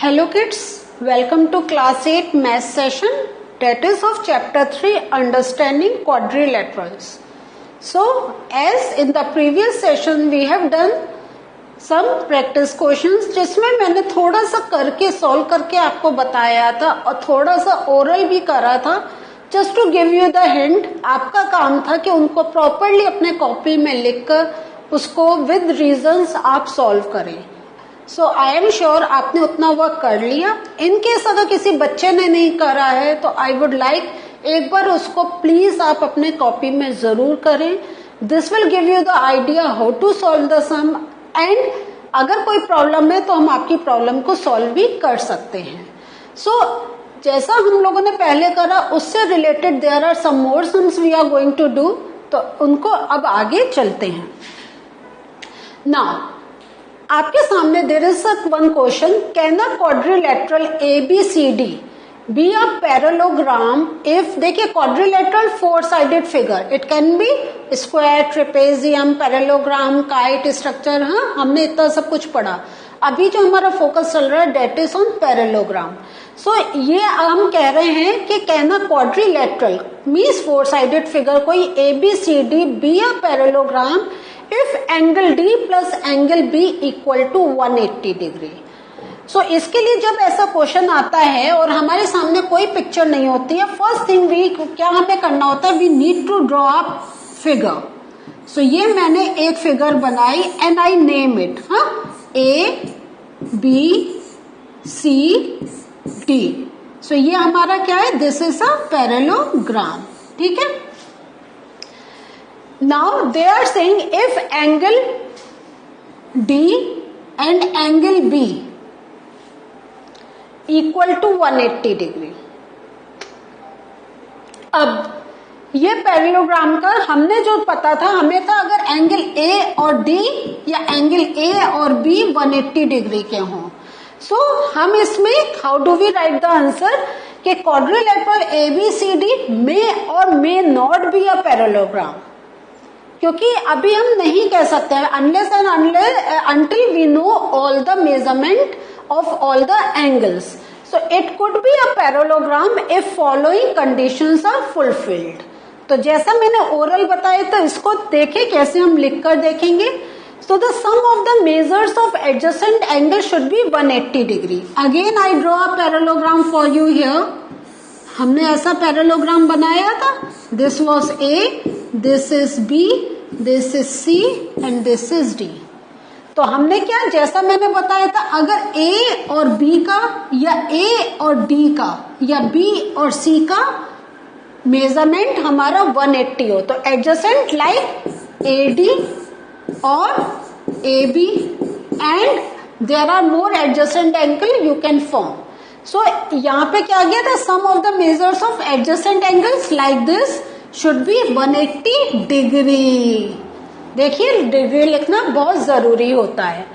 Hello kids, welcome to class 8 math session, that is of chapter 3 understanding quadrilaterals. So as in the previous session we have done some practice questions जिसमें मैंने थोड़ा सा करके solve करके आपको बताया था और थोड़ा सा ओरल भी करा था. Just to give you the hint, आपका काम था कि उनको प्रॉपरली अपने कॉपी में लिखकर उसको विद रीजंस आप सॉल्व करें. सो आई एम श्योर आपने उतना वर्क कर लिया. इन केस अगर किसी बच्चे ने नहीं करा है तो आई वुड लाइक एक बार उसको प्लीज आप अपने कॉपी में जरूर करें. This will give you the idea how to solve the sum and अगर कोई प्रॉब्लम है तो हम आपकी प्रॉब्लम को सॉल्व भी कर सकते हैं. सो जैसा हम लोगों ने पहले करा उससे related there are some more sums we are going to do, तो उनको अब आगे चलते हैं. नाउ आपके सामने there is one question, can a quadrilateral ABCD be a parallelogram if, देखिए quadrilateral 4 sided figure, it can be square, trapezium, parallelogram, kite structure. हाँ, हमने इतना सब कुछ पढ़ा. अभी जो हमारा फोकस चल रहा है that is on parallelogram. So ये हम कह रहे हैं कि can a quadrilateral means 4 sided figure कोई ABCD be a parallelogram if angle D plus angle B equal to 180 degree. So इसके लिए जब ऐसा क्वेश्चन आता है और हमारे सामने कोई पिक्चर नहीं होती है, फर्स्ट थिंग वी क्या हमें करना होता है, we need to draw a figure. So ये मैंने एक फिगर बनाई and I name it ABCD. So ये हमारा क्या है, दिस इज अ पैरेललोग्राम. ठीक है. Now they are saying if angle D and angle B equal to 180 degree. अब ये पैरेललोग्राम का हमने जो पता था, हमें था अगर एंगल A और D या एंगल A और B 180 डिग्री के हों. सो हम इसमें how do we write the answer कि क्वाड्रिलेटरल ABCD मे और may not be a parallelogram, क्योंकि अभी हम नहीं कह सकते हैं unless and until we know all the measurement of all the angles. So it could be a parallelogram if following conditions are fulfilled. तो जैसा मैंने ओरल बताया तो इसको देखें कैसे हम लिखकर देखेंगे. So the sum of the measures of adjacent angle should be 180 degree. Again I draw a parallelogram for you here. हमने ऐसा पैरेललोग्राम बनाया था. This was A, this is B, this is C and this is D. तो हमने क्या, जैसा मैंने बताया था, अगर A और B का या A और D का या B और C का मेजरमेंट हमारा 180 हो तो एडजेसेंट लाइक AD और AB and there are more adjacent angle you can form. So यहाँ पे क्या गया था, sum of the measures of adjacent angles like this should be 180 degree. देखिए डिग्री लिखना बहुत जरूरी होता है.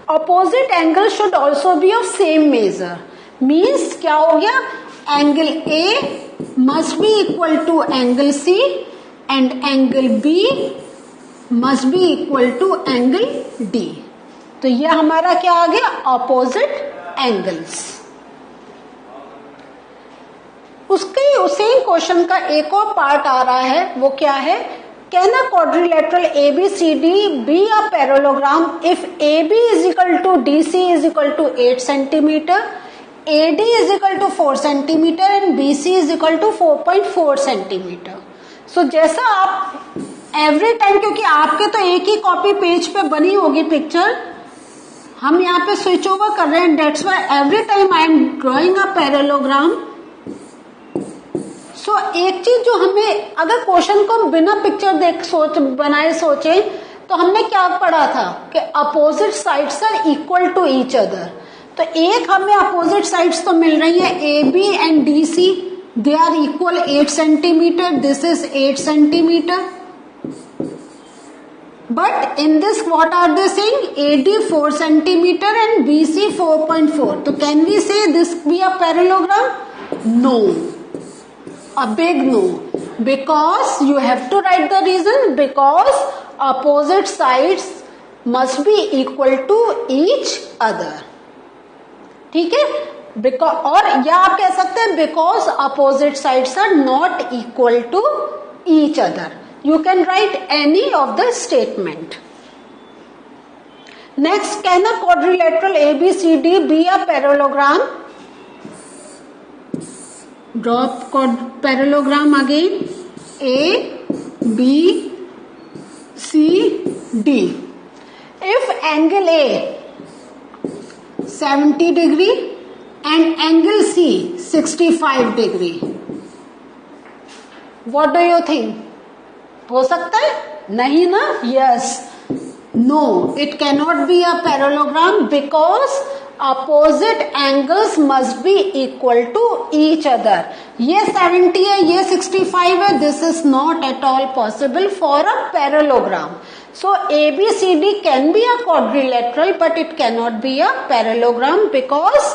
Opposite angle should also be of same measure. Means क्या हो गया, angle A must be equal to angle C and angle B must be equal to angle D. तो ये हमारा क्या आ गया, अपोजिट एंगल्स. उसके सेम क्वेश्चन का एक और पार्ट आ रहा है, वो क्या है, can a quadrilateral ABCD be a parallelogram if AB is equal to DC is equal to 8 centimetre, AD is equal to 4 centimetre and BC is equal to 4.4 centimetre. So जैसा आप एवरी टाइम, क्योंकि आपके तो एक ही copy page पे बनी होगी picture, हम यहाँ पे स्विच ओवर कर रहे हैं, that's why every time I am drawing a parallelogram. So एक चीज जो हमें, अगर क्वेश्चन को हम बिना पिक्चर बनाए सोचे तो हमने क्या पढ़ा था कि opposite sides are equal to each other. तो एक हमें अपोजिट साइड्स तो मिल रही है AB and DC, they are equal 8 centimetre, this is 8 centimetre. But in this what are they saying, AD 4 centimetre and BC 4.4. तो can we say this be a parallelogram? No. A big no, because you have to write the reason, because opposite sides must be equal to each other. ठीक है, because, और या आप कह सकते हैं because opposite sides are not equal to each other. You can write any of the statement. Next, can a quadrilateral ABCD be a parallelogram? Drop parallelogram again. A, B, C, D. If angle A 70 degree and angle C 65 degree, what do you think? हो सकता है? नहीं ना? Yes. No, it cannot be a parallelogram because opposite angles must be equal to each other. ये 70 है, ये 65 है. This is not at all possible for a parallelogram. So ABCD can be a quadrilateral, but it cannot be a parallelogram because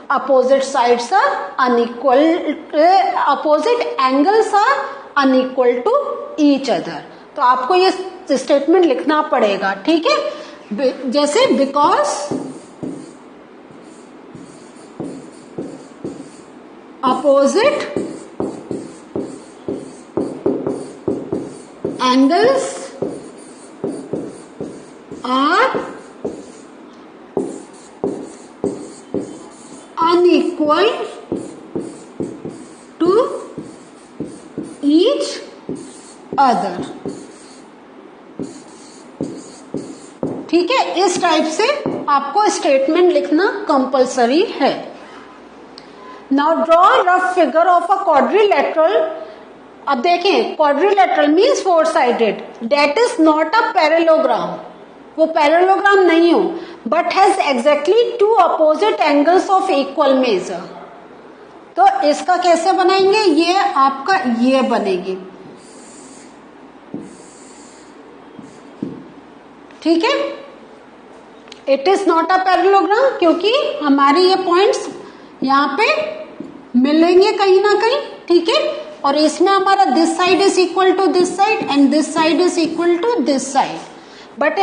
opposite sides are unequal. Opposite angles are unequal to each other. तो आपको ये statement लिखना पड़ेगा. ठीक है, जैसे because opposite angles are unequal to each other. ठीक है, इस टाइप से आपको स्टेटमेंट लिखना कंपलसरी है. Now draw rough figure of a quadrilateral. अब देखें, quadrilateral means 4 sided. That is not a parallelogram. वो पैरेललोग्राम नहीं हो, but has exactly 2 opposite angles of equal measure. तो इसका कैसे बनाएंगे? ये आपका ये बनेगी. ठीक है, it is not a parallelogram क्योंकि हमारे ये पॉइंट्स यहाँ पे मिलेंगे कहीं ना कहीं. ठीक है, और इसमें हमारा this side is equal to this side and this side is equal to this side, but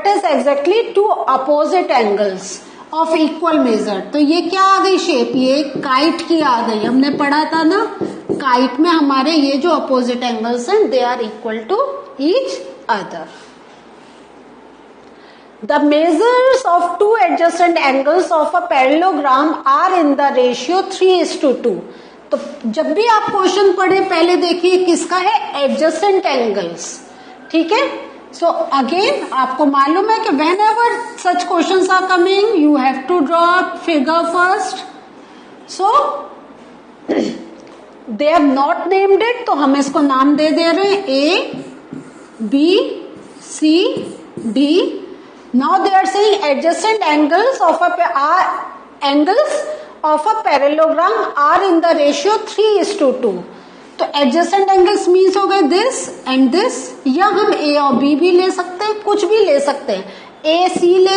is exactly 2 opposite angles of equal measure. तो ये क्या आ गई शेप? ये काइट की आ गई. हमने पढ़ा था ना, काइट में हमारे ये जो अपोजिट एंगल्स हैं they are equal to each other. The measures of 2 adjacent angles of a parallelogram are in the ratio 3:2. तो जब भी आप क्वेश्चन पढ़े पहले देखिए किसका है? Adjacent angles. ठीक है, सो अगेन आपको मालूम है कि whenever such questions are coming you have to draw figure first. So they have not named it, तो हम इसको नाम दे रहे हैं A, B, C, D. Now they are saying adjacent angles of a parallelogram are in the ratio 3:2. तो adjacent angles means हो गए this and this, या हम A और B भी ले सकते हैं, कुछ भी ले सकते हैं. A D ले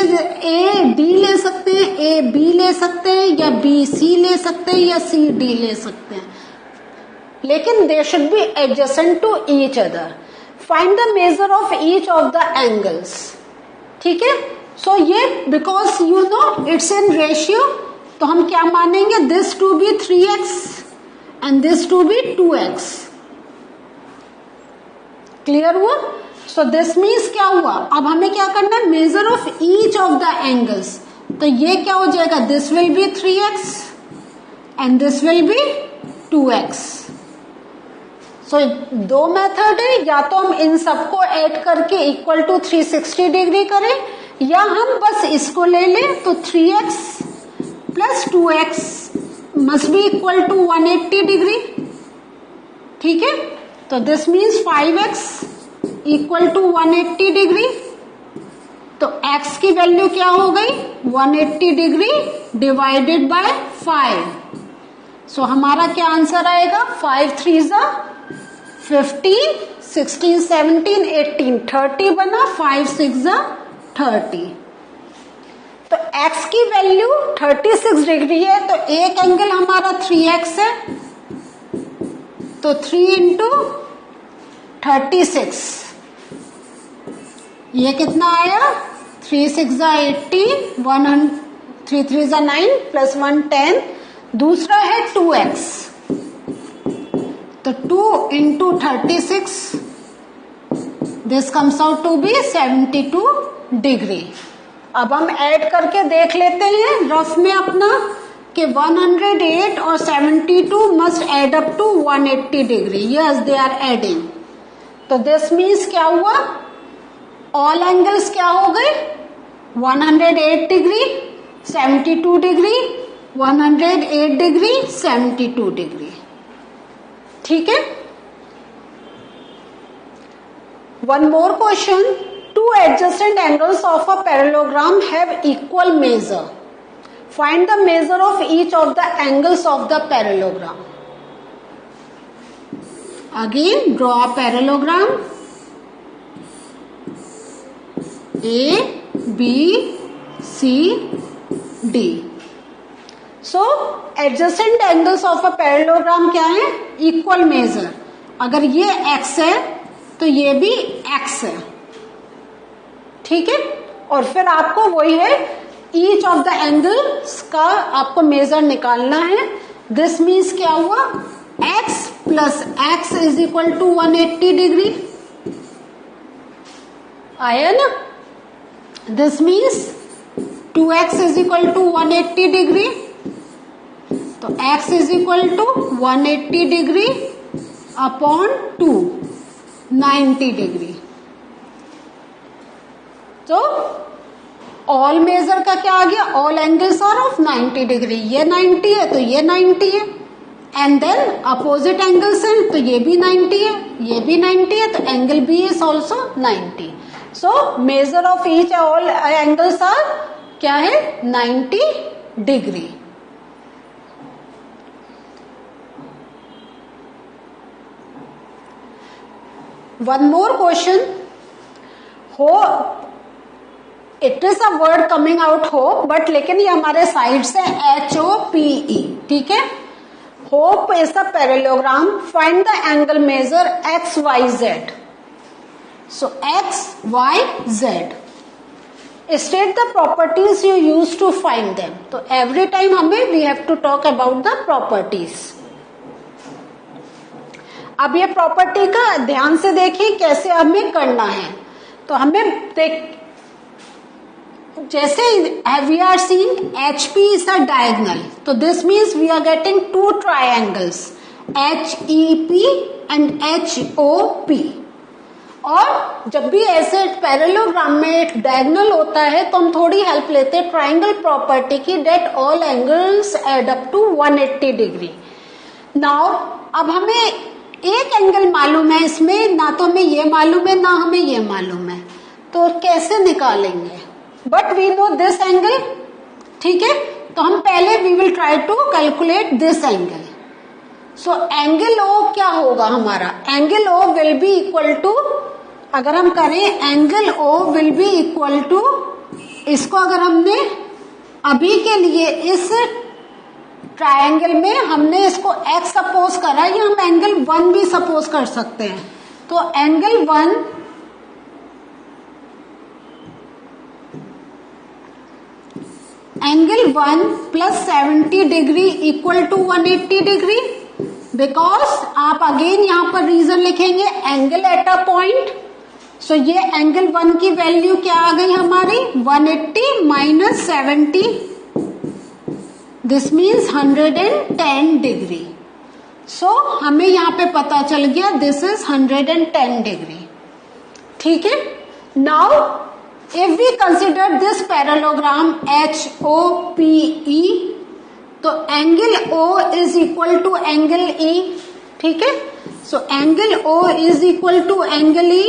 सकते हैं, A B ले सकते हैं, या B C ले सकते हैं, या C D ले सकते हैं. लेकिन they should be adjacent to each other. Find the measure of each of the angles. ठीक है, सो ये because you know it's in ratio, तो हम क्या मानेंगे? This to be 3x and this to be 2x. Clear हुआ? So this means क्या हुआ? अब हमें क्या करना है? Major of each of the angles. तो ये क्या हो जाएगा? This will be 3x and this will be 2x. So 2 method है, या तो हम इन सबको ऐड करके इक्वल टू 360 डिग्री करें, या हम बस इसको ले लें. तो 3x plus 2x must be equal to 180 degree. ठीक है, तो this means 5x equal to 180 degree. तो x की वैल्यू क्या हो गई? 180 डिग्री डिवाइडेड बाय 5. सो हमारा क्या आंसर आएगा? 5 3 15, 16, 17, 18, 30 बना. 5 6 30. तो x की वैल्यू 36 डिग्री है, तो एक एंगल हमारा 3x है, तो 3 इंटू 36. ये कितना आया? 3 6 18, 3 3 जा 9 प्लस 1 10, दूसरा है 2x, तो 2 into 36, this comes out to be 72 degree. अब हम ऐड करके देख लेते हैं रफ में अपना कि 108 और 72 must add up to 180 degree. Yes, they are adding. तो दिस मीन्स क्या हुआ, ऑल एंगल्स क्या हो गए, 108 डिग्री, 72 डिग्री, 108 डिग्री, 72 डिग्री। ठीक है। One more question, two adjacent angles of a parallelogram have equal major, find the major of each of the angles of the parallelogram. Again draw a parallelogram, A, B, C, D. So adjacent angles of a parallelogram क्या है, equal major. अगर ये x है तो ये भी x है। ठीक है। और फिर आपको वही है, ईच ऑफ द एंगल्स का आपको मेजर निकालना है। दिस मीन्स क्या हुआ, x plus x is equal to 180 degree. आया ना। This means 2x is equal to 180 degree, तो x is equal to 180 degree upon 2, 90 degree. तो ऑल मेजर का क्या आ गया, all angles are of 90 degree. ये 90 है तो ये 90 है, एंड देन अपोजिट एंगल्स हैं तो ये भी 90 है, ये भी 90 है, तो angle B is also 90। So measure of each all angles are क्या है, 90 डिग्री। वन मोर क्वेश्चन, हो it is a word coming out हो, बट लेकिन ये हमारे साइड से HOPE। ठीक है। Hope is a parallelogram, find the angle measure XYZ। So X, Y, Z. State the properties you use to find them. तो every time हमें we have to talk about the properties. अब ये property का ध्यान से देखिए कैसे हमें करना है। तो हमें देख, जैसे we are seeing HP is a diagonal, तो this means we are getting two triangles, HEP and HOP। और जब भी ऐसे पैरेललोग्राम में एक डायगोनल होता है तो हम थोड़ी हेल्प लेते हैं ट्राइंगल प्रॉपर्टी की, that all angles add up to 180 degree. Now अब हमें एक एंगल मालूम है इसमें, ना तो हमें ये मालूम है ना हमें ये मालूम है, तो कैसे निकालेंगे, but we know this angle. ठीक है। तो हम पहले we will try to calculate this angle. So angle O क्या होगा हमारा, angle O will be equal to, अगर हम करें angle O will be equal to, इसको अगर हमने अभी के लिए इस ट्रायंगल में हमने इसको x सपोज करा, या हम एंगल 1 भी सपोज कर सकते हैं। तो angle 1 plus 70 degree equal to 180 degree, because आप अगेन यहां पर रीजन लिखेंगे एंगल एट अ पॉइंट। सो ये एंगल 1 की वैल्यू क्या आ गई हमारी, 180 माइनस 70, दिस मीन्स 110 डिग्री। सो हमें यहां पे पता चल गया दिस इज 110 डिग्री। ठीक है। Now if we consider this parallelogram HOPE, तो angle O is equal to angle E। ठीक है। So angle O is equal to angle E,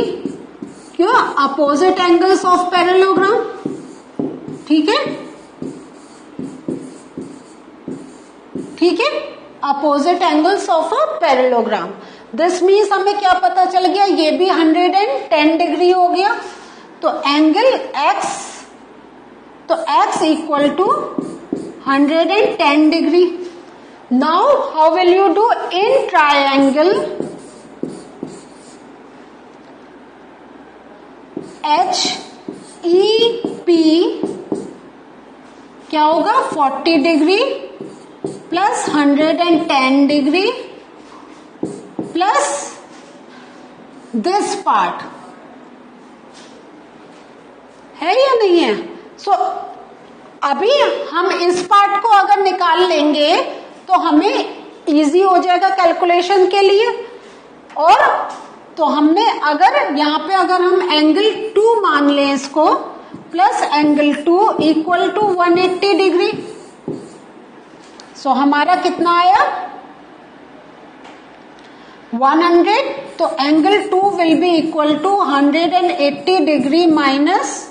क्यों, अपोजिट एंगल्स ऑफ पैरेललोग्राम। ठीक है। ठीक है, opposite angles of a parallelogram. This means हमें क्या पता चल गया, ये भी 110 डिग्री हो गया। तो एंगल X, तो X equal to 110 degree. Now how will you do in triangle HEP क्या होगा 40 degree plus 110 degree plus this part, है या नहीं है? सो अभी हम इस पार्ट को अगर निकाल लेंगे तो हमें इजी हो जाएगा कैलकुलेशन के लिए। और तो हमने अगर यहाँ पे अगर हम एंगल 2 मान लें इसको, plus angle 2 equal to 180 degree, so हमारा कितना आया 100, तो angle 2 will be equal to 180 degree minus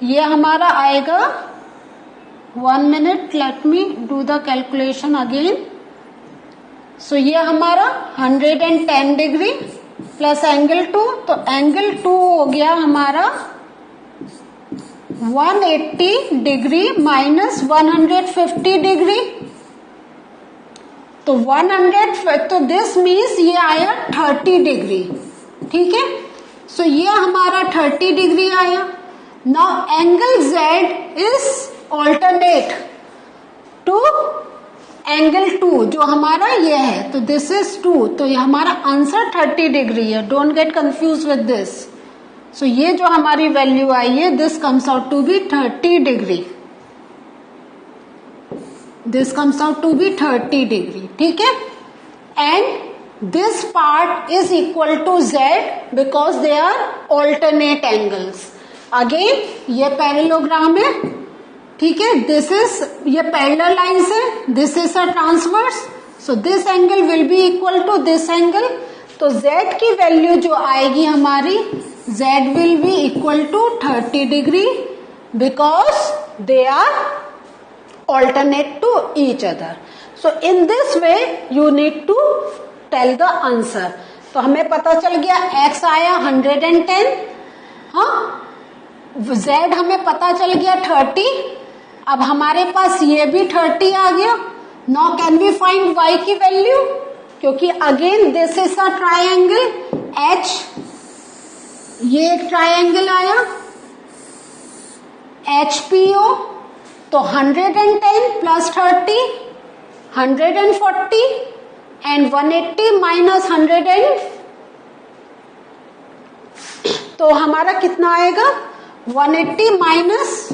ये हमारा आएगा 1 minute, let me do the calculation again. So ये हमारा 110 डिग्री प्लस एंगल 2, तो एंगल 2 हो गया हमारा 180 डिग्री माइनस 150 डिग्री, तो 100, तो दिस मीन्स ये आया 30 डिग्री। ठीक है, सो ये हमारा 30 डिग्री आया। Now angle Z is alternate to angle 2 जो हमारा ये है, तो दिस इज 2, तो ये हमारा आंसर 30 डिग्री है। Don't get confuse with this. So ये जो हमारी वैल्यू आई है, this comes out to be 30 degree, this comes out to be 30 degree. ठीक है, and this part is equal to Z because they are alternate angles. Again ये parallelogram है, ठीक है, दिस इज ये पैरेलल लाइंस है, this is a transverse, so this angle will be equal to this angle. तो Z की value जो आएगी हमारी, Z will be equal to 30 degree because they are alternate to each other. So in this way you need to tell the answer. तो हमें पता चल गया X आया 110, हाँ, Z हमें पता चल गया 30, अब हमारे पास ये भी 30 आ गया। Now can we find Y की वैल्यू, क्योंकि again this is a triangle H, ये एक ट्राइंगल आया HPO, तो 110 प्लस 30 140 एंड 180 माइनस 100, तो हमारा कितना आएगा 180 minus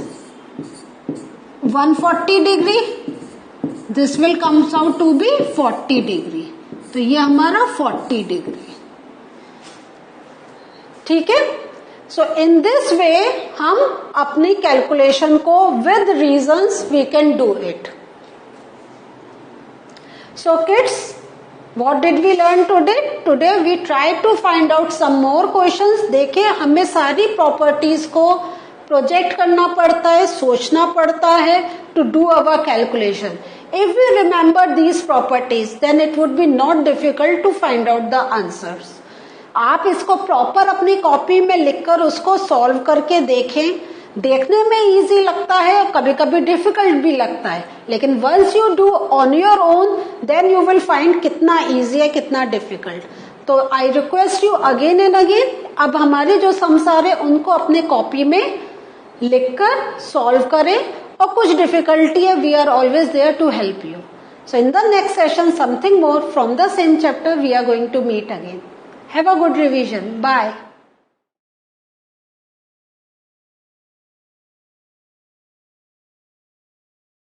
140 degree, this will comes out to be 40 degree, तो ये हमारा 40 डिग्री। ठीक है, सो इन दिस वे हम अपनी कैलकुलेशन को with reasons we can do it. So kids, what did we learn today? Today we tried to find out some more questions. देखिए, हमें सारी प्रॉपर्टीज को प्रोजेक्ट करना पड़ता है, सोचना पड़ता है to do our calculation. If we remember these properties, then it would be not difficult to find out the answers. आप इसको प्रॉपर अपनी कॉपी में लिखकर उसको सॉल्व करके देखें। देखने में इजी लगता है, कभी कभी डिफिकल्ट भी लगता है, लेकिन once you do on your own then you will find कितना इजी है कितना डिफिकल्ट। तो I request you again and again, अब हमारे जो सम्स आ रहे उनको अपने कॉपी में लिखकर सॉल्व करें, और कुछ डिफिकल्टी है we are always there to help you. So in the next session something more from the same chapter we are going to meet again. Have a good revision, bye.